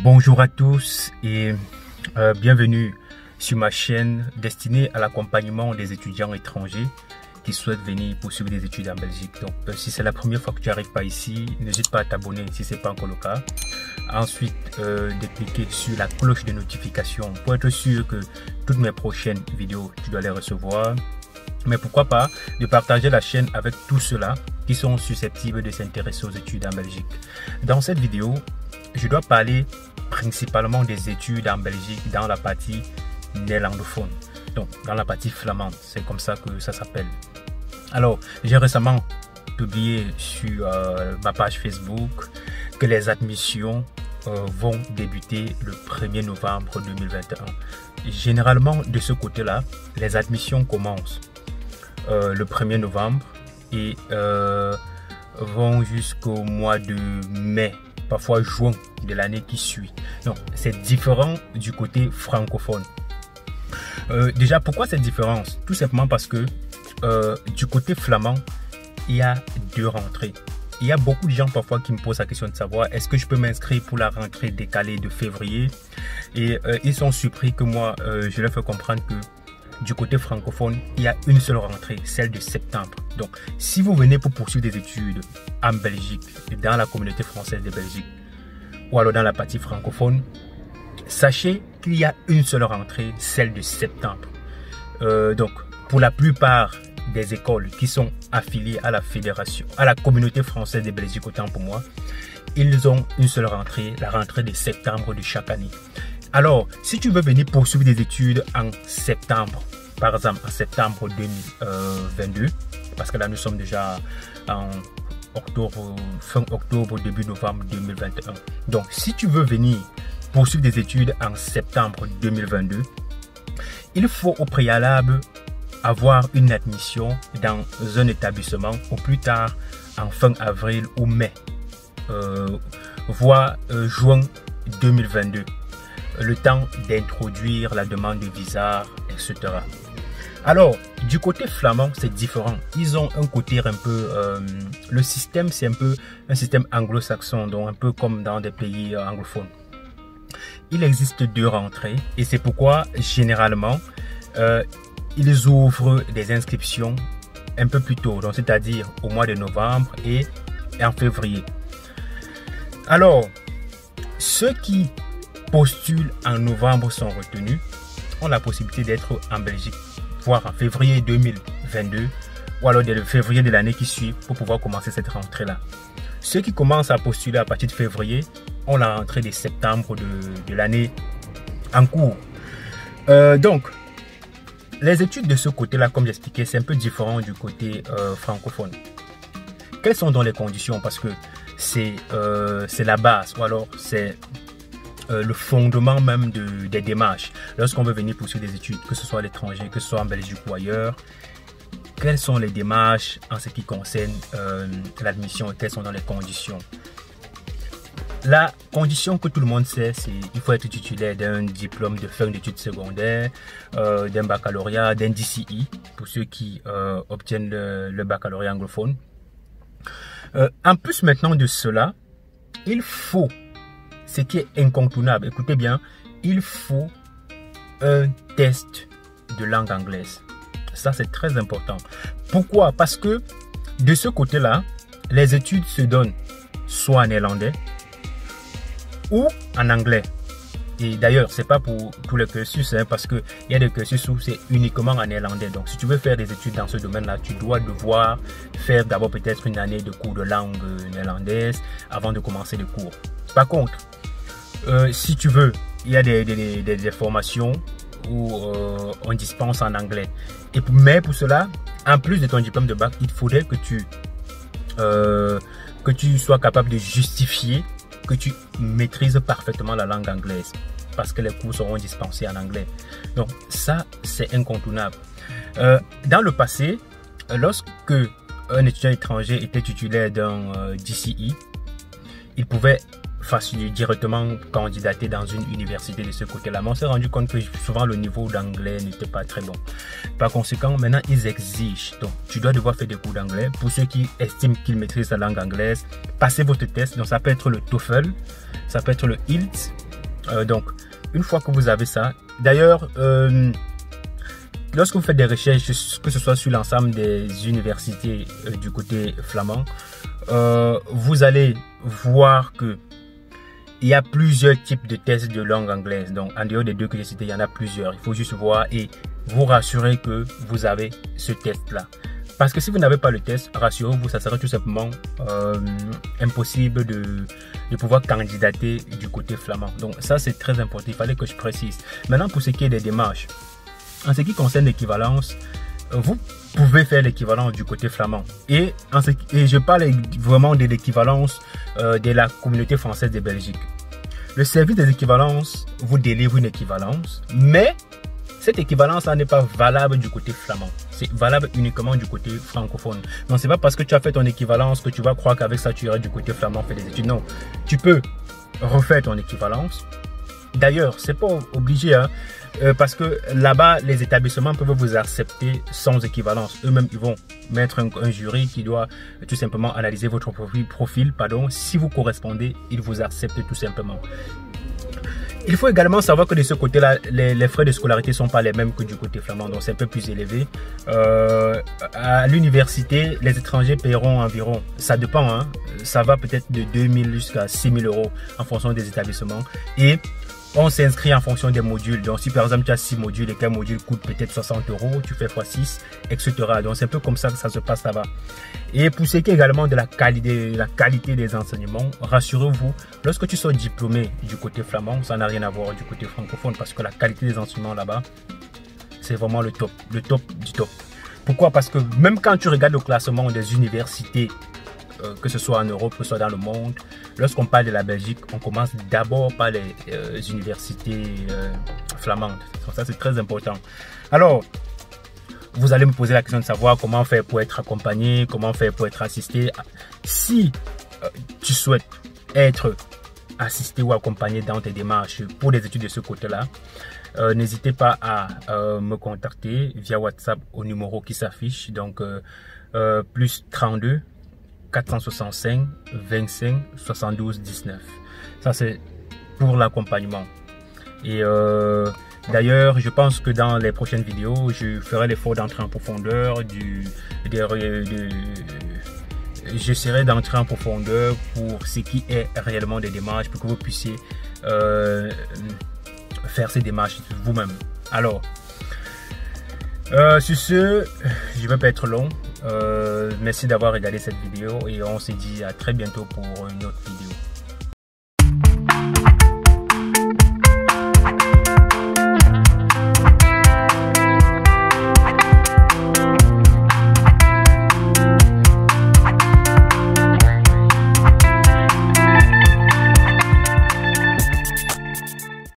Bonjour à tous et bienvenue sur ma chaîne destinée à l'accompagnement des étudiants étrangers qui souhaitent venir poursuivre des études en Belgique. Donc si c'est la première fois que tu arrives pas ici, n'hésite pas à t'abonner si ce n'est pas encore le cas. Ensuite de cliquer sur la cloche de notification pour être sûr que toutes mes prochaines vidéos tu dois les recevoir. Mais pourquoi pas de partager la chaîne avec tous ceux-là qui sont susceptibles de s'intéresser aux études en Belgique. Dans cette vidéo, je dois parler principalement des études en Belgique dans la partie néerlandophone, donc dans la partie flamande, c'est comme ça que ça s'appelle. Alors, j'ai récemment publié sur ma page Facebook que les admissions vont débuter le 1er novembre 2021. Généralement, de ce côté-là, les admissions commencent le 1er novembre et vont jusqu'au mois de mai, parfois juin de l'année qui suit. Donc c'est différent du côté francophone. Déjà, pourquoi cette différence? Tout simplement parce que du côté flamand, il y a deux rentrées. Il y a beaucoup de gens parfois qui me posent la question de savoir est-ce que je peux m'inscrire pour la rentrée décalée de février, et ils sont surpris que moi je leur fais comprendre que du côté francophone, il y a une seule rentrée, celle de septembre. Donc, si vous venez pour poursuivre des études en Belgique, dans la communauté française de Belgique, ou alors dans la partie francophone, sachez qu'il y a une seule rentrée, celle de septembre. Donc, pour la plupart des écoles qui sont affiliées à la fédération, à la communauté française de Belgique, autant pour moi, ils ont une seule rentrée, la rentrée de septembre de chaque année. Alors, si tu veux venir poursuivre des études en septembre, par exemple en septembre 2022, parce que là nous sommes déjà en octobre, fin octobre, début novembre 2021. Donc, si tu veux venir poursuivre des études en septembre 2022, il faut au préalable avoir une admission dans un établissement au plus tard en fin avril ou mai, voire juin 2022. Le temps d'introduire la demande de visa, etc. Alors, du côté flamand, c'est différent. Ils ont un côté un peu... le système, c'est un peu un système anglo-saxon, donc un peu comme dans des pays anglophones. Il existe deux rentrées et c'est pourquoi, généralement, ils ouvrent des inscriptions un peu plus tôt, donc c'est-à-dire au mois de novembre et en février. Alors, ceux qui postulent en novembre sont retenus, ont la possibilité d'être en Belgique, voire en février 2022, ou alors dès le février de l'année qui suit pour pouvoir commencer cette rentrée-là. Ceux qui commencent à postuler à partir de février ont la rentrée de septembre de l'année en cours. Donc, les études de ce côté-là, comme j'expliquais, c'est un peu différent du côté francophone. Quelles sont donc les conditions? Parce que c'est la base, ou alors c'est le fondement même des démarches. Lorsqu'on veut venir poursuivre des études, que ce soit à l'étranger, que ce soit en Belgique ou ailleurs, quelles sont les démarches en ce qui concerne l'admission et quelles sont dans les conditions? La condition que tout le monde sait, c'est qu'il faut être titulaire d'un diplôme de fin d'études secondaires, d'un baccalauréat, d'un DCI, pour ceux qui obtiennent le baccalauréat anglophone. En plus maintenant de cela, il faut, ce qui est incontournable, écoutez bien, il faut un test de langue anglaise. Ça, c'est très important. Pourquoi? Parce que de ce côté-là, les études se donnent soit en néerlandais ou en anglais. Et d'ailleurs, c'est pas pour tous les cursus, hein, parce qu'il y a des cursus où c'est uniquement en néerlandais. Donc, si tu veux faire des études dans ce domaine-là, tu dois devoir faire d'abord peut-être une année de cours de langue néerlandaise avant de commencer les cours. Par contre, si tu veux, il y a des formations où on dispense en anglais. Mais pour cela, en plus de ton diplôme de bac, il faudrait que tu sois capable de justifier que tu maîtrises parfaitement la langue anglaise, parce que les cours seront dispensés en anglais. Donc ça, c'est incontournable. Dans le passé, lorsque un étudiant étranger était titulaire d'un DCI, il pouvait directement candidater dans une université de ce côté-là. Mais on s'est rendu compte que souvent le niveau d'anglais n'était pas très bon. Par conséquent, maintenant ils exigent. Donc, tu dois devoir faire des cours d'anglais. Pour ceux qui estiment qu'ils maîtrisent la langue anglaise, passez votre test. Donc, ça peut être le TOEFL, ça peut être le IELTS, Donc, une fois que vous avez ça, d'ailleurs, lorsque vous faites des recherches, que ce soit sur l'ensemble des universités du côté flamand, vous allez voir que il y a plusieurs types de tests de langue anglaise. Donc, en dehors des deux que j'ai cités, il y en a plusieurs. Il faut juste voir et vous rassurer que vous avez ce test-là. Parce que si vous n'avez pas le test, rassurez-vous, ça serait tout simplement impossible de pouvoir candidater du côté flamand. Donc, ça, c'est très important. Il fallait que je précise. Maintenant, pour ce qui est des démarches, en ce qui concerne l'équivalence, vous pouvez faire l'équivalence du côté flamand. Et je parle vraiment de l'équivalence de la communauté française de Belgique. Le service des équivalences vous délivre une équivalence, mais cette équivalence-là n'est pas valable du côté flamand. C'est valable uniquement du côté francophone. Donc, c'est pas parce que tu as fait ton équivalence que tu vas croire qu'avec ça, tu iras du côté flamand faire des études. Non, tu peux refaire ton équivalence. D'ailleurs, c'est pas obligé, hein, parce que là-bas, les établissements peuvent vous accepter sans équivalence. Eux-mêmes, ils vont mettre un jury qui doit tout simplement analyser votre profil. Si vous correspondez, ils vous acceptent tout simplement. Il faut également savoir que de ce côté-là, les frais de scolarité ne sont pas les mêmes que du côté flamand, donc c'est un peu plus élevé. À l'université, les étrangers paieront environ, ça dépend, hein, ça va peut-être de 2 000 jusqu'à 6 000 euros en fonction des établissements. Et on s'inscrit en fonction des modules. Donc, si par exemple tu as 6 modules et qu'un module coûte peut-être 60 euros, tu fais x6, etc. Donc, c'est un peu comme ça que ça se passe là-bas. Et pour ce qui est également de la qualité des enseignements, rassurez-vous, lorsque tu sors diplômé du côté flamand, ça n'a rien à voir du côté francophone parce que la qualité des enseignements là-bas, c'est vraiment le top du top. Pourquoi? Parce que même quand tu regardes le classement des universités, que ce soit en Europe, que ce soit dans le monde, lorsqu'on parle de la Belgique, on commence d'abord par les universités flamandes. Donc ça, c'est très important. Alors, vous allez me poser la question de savoir comment faire pour être accompagné, comment faire pour être assisté. Si tu souhaites être assisté ou accompagné dans tes démarches pour des études de ce côté-là, n'hésitez pas à me contacter via WhatsApp au numéro qui s'affiche, donc plus 32 465 25 72 19. Ça, c'est pour l'accompagnement. Et d'ailleurs, je pense que dans les prochaines vidéos, je ferai l'effort d'entrer en profondeur j'essaierai d'entrer en profondeur pour ce qui est réellement des démarches, pour que vous puissiez faire ces démarches vous-même. Alors, sur ce, je ne vais pas être long. Merci d'avoir regardé cette vidéo et on se dit à très bientôt pour une autre vidéo.